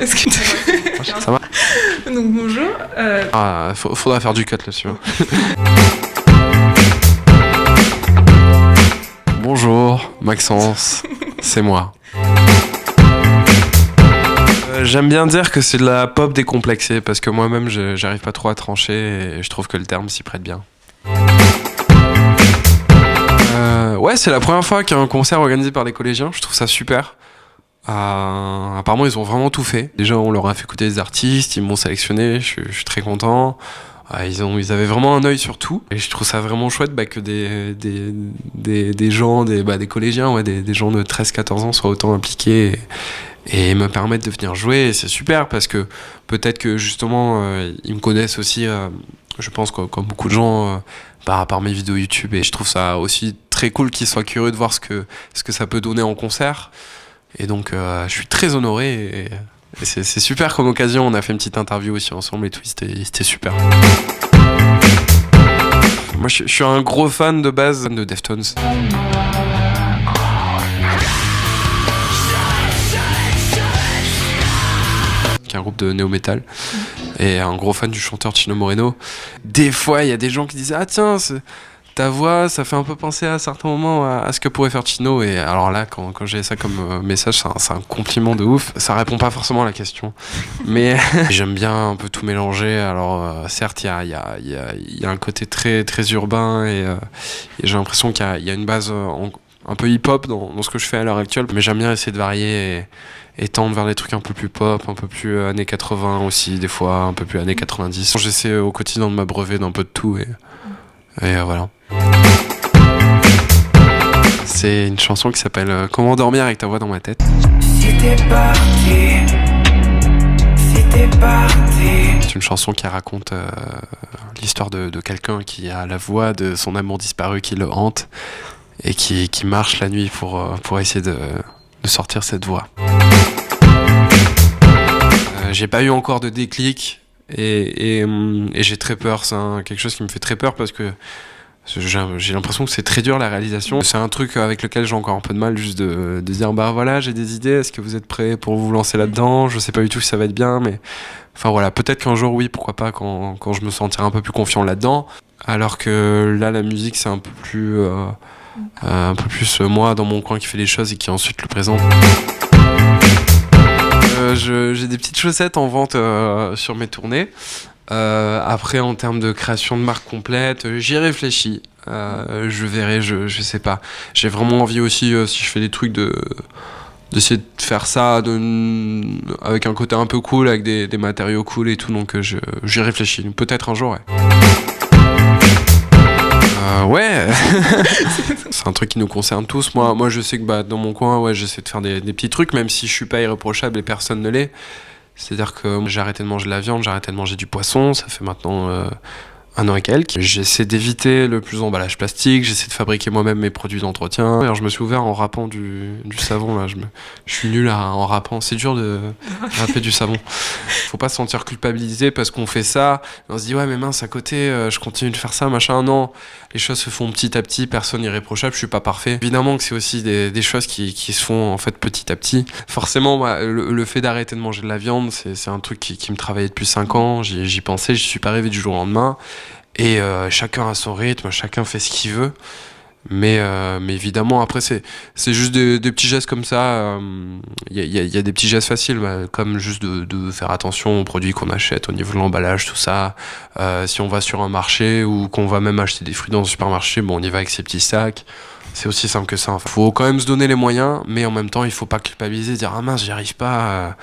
Est-ce que Ça va? Donc bonjour. Faudra faire du cut là-dessus. Bonjour, Maxence, c'est moi. J'aime bien dire que c'est de la pop décomplexée parce que moi-même j'arrive pas trop à trancher et je trouve que le terme s'y prête bien. Ouais, c'est la première fois qu'il y a un concert organisé par des collégiens, je trouve ça super. Apparemment ils ont vraiment tout fait. Déjà on leur a fait écouter des artistes, ils m'ont sélectionné, je suis très content. Ils avaient vraiment un œil sur tout et je trouve ça vraiment chouette que des gens, des collégiens, ouais, des gens de 13-14 ans soient autant impliqués et me permettent de venir jouer. Et c'est super parce que peut-être que justement ils me connaissent aussi, je pense comme beaucoup de gens par mes vidéos YouTube, et je trouve ça aussi très cool qu'ils soient curieux de voir ce que ça peut donner en concert. Et donc je suis très honoré et c'est super comme occasion. On a fait une petite interview aussi ensemble et tout, c'était super. Moi je suis un gros fan de base de Deftones. Qui est un groupe de néo-metal et un gros fan du chanteur Chino Moreno. Des fois il y a des gens qui disent tiens, ta voix, ça fait un peu penser à certains moments à ce que pourrait faire Chino. Et alors là, quand j'ai ça comme message, c'est un compliment de ouf. Ça répond pas forcément à la question. Mais j'aime bien un peu tout mélanger. Alors certes, il y a un côté très, très urbain et j'ai l'impression qu'il y a une base un peu hip-hop dans ce que je fais à l'heure actuelle. Mais j'aime bien essayer de varier et tendre vers des trucs un peu plus pop, un peu plus années 80 aussi, des fois un peu plus années 90. J'essaie au quotidien de m'abreuver d'un peu de tout et voilà. C'est une chanson qui s'appelle Comment dormir avec ta voix dans ma tête. Si t'es parti. C'est une chanson qui raconte l'histoire de quelqu'un qui a la voix de son amour disparu qui le hante et qui marche la nuit pour essayer de sortir cette voix. J'ai pas eu encore de déclic et j'ai très peur. C'est quelque chose qui me fait très peur parce que j'ai l'impression que c'est très dur la réalisation. C'est un truc avec lequel j'ai encore un peu de mal, juste de dire voilà, j'ai des idées, est-ce que vous êtes prêts pour vous lancer là-dedans? Je sais pas du tout si ça va être bien, mais enfin voilà, peut-être qu'un jour oui, pourquoi pas, quand je me sentirai un peu plus confiant là-dedans. Alors que là, la musique, c'est un peu plus moi dans mon coin qui fait les choses et qui ensuite le présente. J'ai des petites chaussettes en vente sur mes tournées. Après, en termes de création de marque complète, j'y réfléchis. Je verrai, je sais pas. J'ai vraiment envie aussi, si je fais des trucs, d'essayer de faire ça avec un côté un peu cool, avec des matériaux cool et tout. Donc j'y réfléchis. Peut-être un jour, ouais. Ouais. C'est un truc qui nous concerne tous. Moi je sais que dans mon coin, ouais, j'essaie de faire des petits trucs, même si je suis pas irréprochable et personne ne l'est. C'est-à-dire que j'ai arrêté de manger de la viande, j'ai arrêté de manger du poisson, ça fait maintenant 1 an et quelques. J'essaie d'éviter le plus d'emballage plastique, j'essaie de fabriquer moi-même mes produits d'entretien. Alors je me suis ouvert en râpant du savon, là. Je suis nul en râpant, c'est dur de râper du savon. Faut pas se sentir culpabilisé parce qu'on fait ça, on se dit ouais mais mince à côté, je continue de faire ça, machin. Non, les choses se font petit à petit, personne n'est irréprochable, je suis pas parfait. Évidemment que c'est aussi des choses qui se font en fait petit à petit. Forcément, le fait d'arrêter de manger de la viande, c'est un truc qui me travaillait depuis 5 ans, j'y pensais, j'y suis pas arrivé du jour au lendemain. Et chacun a son rythme, chacun fait ce qu'il veut. Mais évidemment, après, c'est juste des petits gestes comme ça. Il y a des petits gestes faciles, comme juste de faire attention aux produits qu'on achète au niveau de l'emballage, tout ça. Si on va sur un marché ou qu'on va même acheter des fruits dans un supermarché, on y va avec ses petits sacs. C'est aussi simple que ça. Faut quand même se donner les moyens, mais en même temps, il faut pas culpabiliser, dire ah mince, j'y arrive pas.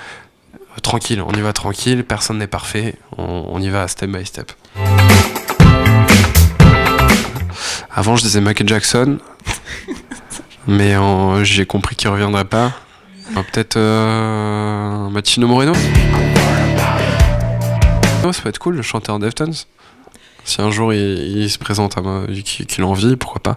Tranquille, on y va tranquille, personne n'est parfait. On y va step by step. Avant, je disais Michael Jackson, mais j'ai compris qu'il reviendrait pas. Peut-être Chino Moreno. Oh, ça peut être cool, le chanteur Deftones. Si un jour il se présente à moi, qu'il a envie, pourquoi pas.